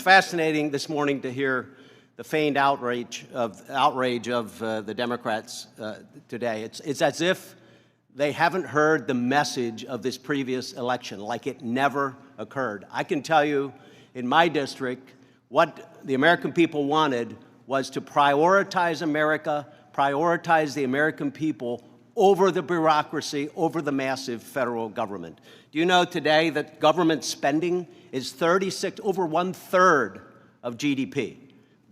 fascinating this morning to hear the feigned outrage of the Democrats today. It's as if they haven't heard the message of this previous election, like it never occurred. I can tell you, in my district, what the American people wanted was to prioritize America, prioritize the American people over the bureaucracy, over the massive federal government. Do you know today that government spending is over 1/3 of GDP?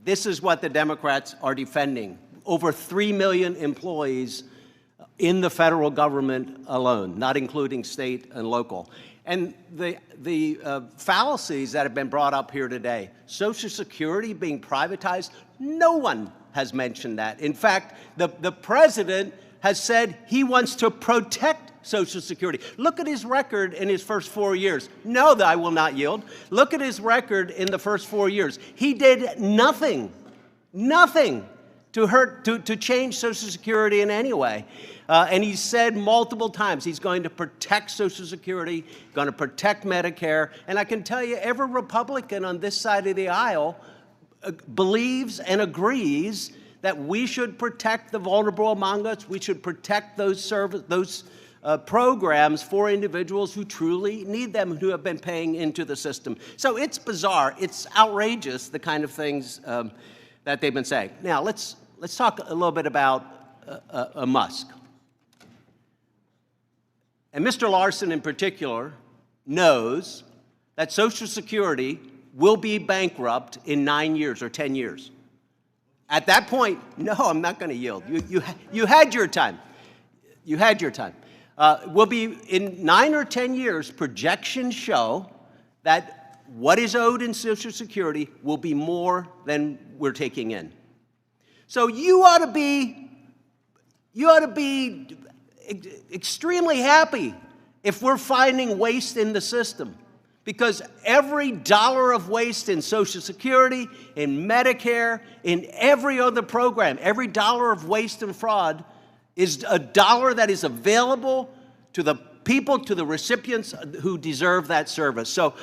This is what the Democrats are defending. Over 3 million employees in the federal government alone, not including state and local. And the fallacies that have been brought up here today, Social Security being privatized, no one has mentioned that. In fact, the president has said he wants to protect Social Security. Look at his record in his first 4 years. No, that I will not yield. Look at his record in the first 4 years. He did nothing to change Social Security in any way. And he said multiple times he's going to protect Social Security, going to protect Medicare. And I can tell you, every Republican on this side of the aisle believes and agrees that we should protect the vulnerable among us. We should protect those programs for individuals who truly need them, who have been paying into the system. So it's bizarre. It's outrageous, the kind of things that they've been saying. Now, let's talk a little bit about Musk. And Mr. Larson in particular knows that Social Security will be bankrupt in 9 years or 10 years. At that point, no, I'm not going to yield. You had your time. You had your time. Will be in 9 or 10 years, projections show that what is owed in Social Security will be more than we're taking in. So you ought to be extremely happy if we're finding waste in the system, because every dollar of waste in Social Security, in Medicare, in every other program, every dollar of waste and fraud is a dollar that is available to the people, to the recipients who deserve that service. So,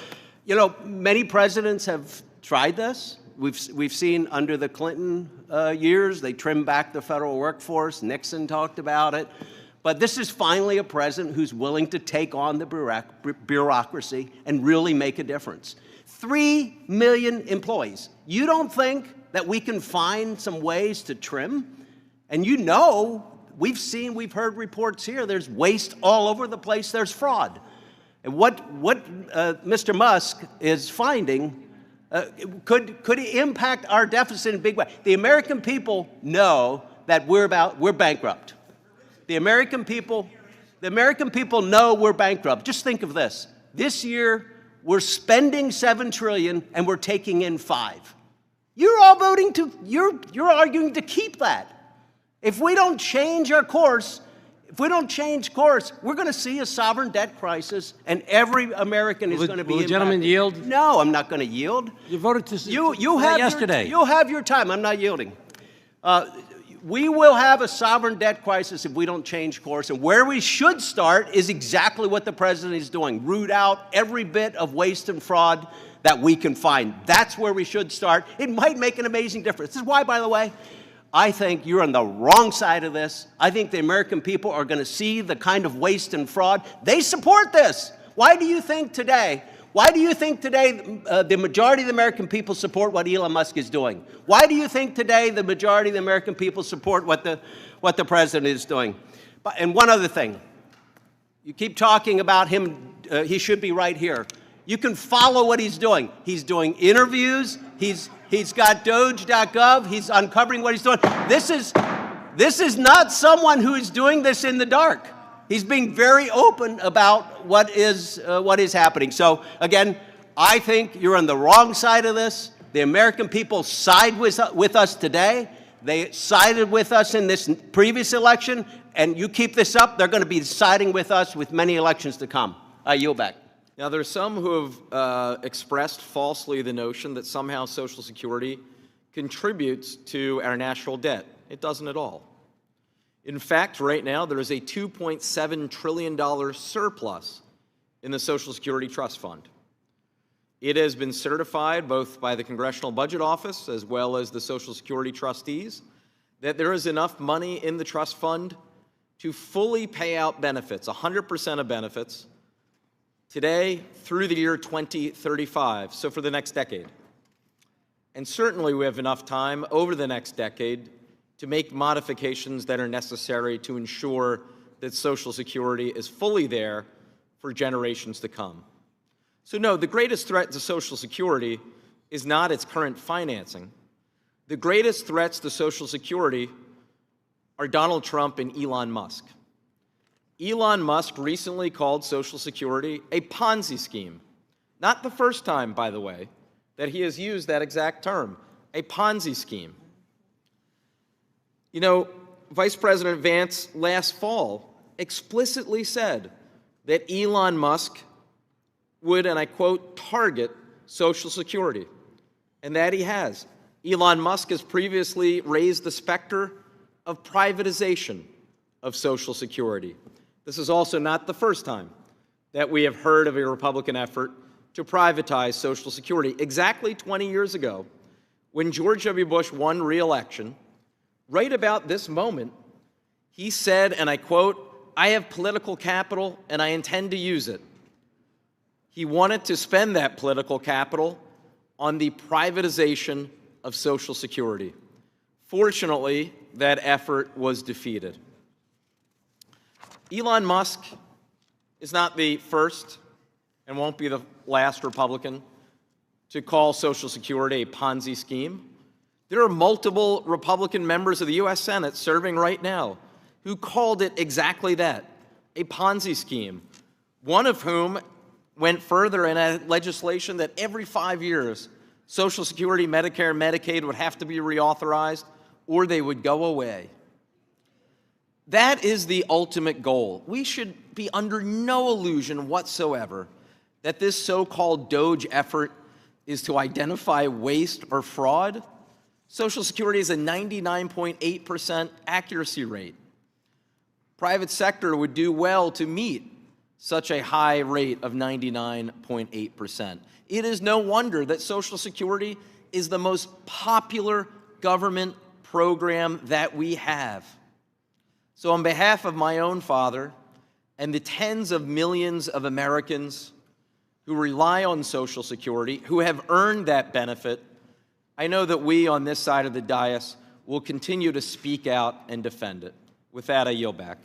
you know, many presidents have tried this. We've seen under the Clinton years, they trimmed back the federal workforce. Nixon talked about it. But this is finally a president who's willing to take on the bureaucracy and really make a difference. 3 million employees. You don't think that we can find some ways to trim? And you know, we've heard reports here, there's waste all over the place, there's fraud. And what Mr. Musk is finding could impact our deficit in a big way. The American people know that we're bankrupt. The American people know we're bankrupt. Just think of this. This year, we're spending $7 trillion and we're taking in $5. You're all you're arguing to keep that. If we don't change our course, we're going to see a sovereign debt crisis, and every American is going to be impacted. Will the gentleman yield? No, I'm not going to yield. You voted to yesterday. You'll have your time. I'm not yielding. We will have a sovereign debt crisis if we don't change course. And where we should start is exactly what the president is doing. Root out every bit of waste and fraud that we can find. That's where we should start. It might make an amazing difference. This is why, by the way, I think you're on the wrong side of this. I think the American people are going to see the kind of waste and fraud. They support this. Why do you think today the majority of the American people support what Elon Musk is doing? Why do you think today the majority of the American people support what the president is doing? And one other thing, you keep talking about him, he should be right here. You can follow what he's doing. He's doing interviews, he's got Doge.gov, he's uncovering what he's doing. This is not someone who is doing this in the dark. He's being very open about what is happening. So again, I think you're on the wrong side of this. The American people side with us today. They sided with us in this previous election, and you keep this up, they're going to be siding with us with many elections to come. I yield back. Now, there are some who have expressed falsely the notion that somehow Social Security contributes to our national debt. It doesn't at all. In fact, right now, there is a $2.7 trillion surplus in the Social Security Trust Fund. It has been certified both by the Congressional Budget Office as well as the Social Security trustees that there is enough money in the trust fund to fully pay out benefits, 100% of benefits, today through the year 2035, so for the next decade. And certainly we have enough time over the next decade to make modifications that are necessary to ensure that Social Security is fully there for generations to come. So no, the greatest threat to Social Security is not its current financing. The greatest threats to Social Security are Donald Trump and Elon Musk. Elon Musk recently called Social Security a Ponzi scheme. Not the first time, by the way, that he has used that exact term, a Ponzi scheme. You know, Vice President Vance last fall explicitly said that Elon Musk would, and I quote, target Social Security, and that he has. Elon Musk has previously raised the specter of privatization of Social Security. This is also not the first time that we have heard of a Republican effort to privatize Social Security. Exactly 20 years ago, when George W. Bush won re-election, right about this moment, he said, and I quote, "I have political capital and I intend to use it." He wanted to spend that political capital on the privatization of Social Security. Fortunately, that effort was defeated. Elon Musk is not the first and won't be the last Republican to call Social Security a Ponzi scheme. There are multiple Republican members of the U.S. Senate serving right now who called it exactly that, a Ponzi scheme, one of whom went further and had legislation that every 5 years, Social Security, Medicare, and Medicaid would have to be reauthorized or they would go away. That is the ultimate goal. We should be under no illusion whatsoever that this so-called DOGE effort is to identify waste or fraud. Social Security is a 99.8% accuracy rate. Private sector would do well to meet such a high rate of 99.8%. It is no wonder that Social Security is the most popular government program that we have. So on behalf of my own father and the tens of millions of Americans who rely on Social Security, who have earned that benefit, I know that we on this side of the dais will continue to speak out and defend it. With that, I yield back.